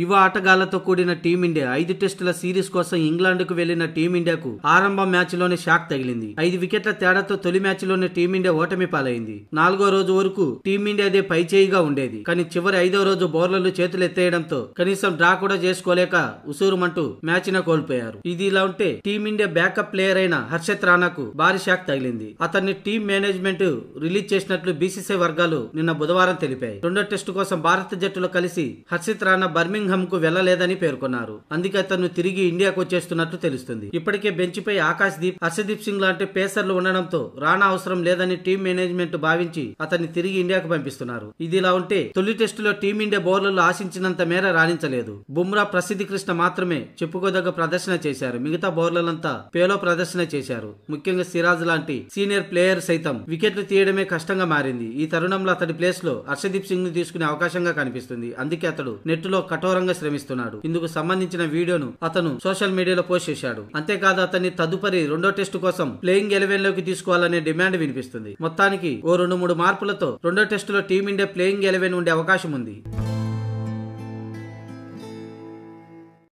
యువ ఆటగాళ్లతో కూడిన టీమిండియా 5 టెస్టుల సిరీస్ కోసం ఇంగ్లాండ్కు వెళ్లిన టీమిండియాకు ఆరంభ మ్యాచ్ లోనే షాక్ తగిలింది. 5 వికెట్ల తేడాతో తొలి మ్యాచ్ లోనే టీమిండియా ఓటమి పాలైంది. 4వ రోజు వరకు టీమిండియాదే పైచేయిగా ఉండేది. కానీ చివరి 5వ రోజు బౌలర్లు చేతులెత్తేయడంతో కనీసం డ్రా కూడా చేసుకోలేక ఉసూరుమంటూ మ్యాచ్ ను కోల్పోయారు. ఇది ఇలా ఉంటే టీమిండియా బ్యాకప్ ప్లేయర్ అయిన హర్షత్ రాణాకు భారీ షాక్ తగిలింది. అతన్ని టీం మేనేజ్మెంట్ రిలీజ్ చేసినట్లు బీసీసీ వర్గాలు నిన్న బుధవారం తెలిపాయి. రెండో టెస్టు కోసం భారత జట్టులో కలిసి హర్షత్ రాణా బర్మింగ్హామ్ కు వెళ్లలేదని పేర్కొన్నారు. అందుకే అతను తిరిగి ఇండియాకు వచ్చేస్తున్నట్లు తెలుస్తుంది. ఇప్పటికే బెంచ్ పై ఆకాశ్ దీప్, హర్షదీప్ సింగ్ లాంటి పేసర్లు ఉండడంతో రాణా అవసరం లేదని టీం మేనేజ్మెంట్ భావించి అతన్ని తిరిగి ఇండియాకు పంపిస్తున్నారు. ఇదిలా ఉంటే తొలి టెస్టులో టీమిండియా బౌలర్లు ఆశించినంత మేర రాణించలేదు. బుమ్రా, ప్రసిద్ధి కృష్ణ మాత్రమే చెప్పుకోదగ్గ ప్రదర్శన చేశారు. మిగతా బౌలర్లంతా పేలో ప్రదర్శన చేశారు. ముఖ్యంగా సిరాజ్ లాంటి సీనియర్ ప్లేయర్ సైతం వికెట్లు తీయడమే కష్టంగా మారింది. ఈ తరుణంలో అతడి ప్లేస్ లో హర్షదీప్ సింగ్ ను తీసుకునే అవకాశంగా కనిపిస్తుంది. అందుకే అతడు నెట్ లో కఠోరంగా శ్రమిస్తున్నాడు. ఇందుకు సంబంధించిన వీడియోను అతను సోషల్ మీడియాలో పోస్ట్ చేశాడు. అంతేకాదు అతన్ని తదుపరి రెండో టెస్టు కోసం ప్లేయింగ్ 11 లోకి తీసుకోవాలనే డిమాండ్ వినిపిస్తుంది. మొత్తానికి ఓ 2-3 మార్పులతో రెండో టెస్టులో టీమిండియా ప్లేయింగ్ 11 ఉండే అవకాశం ఉంది.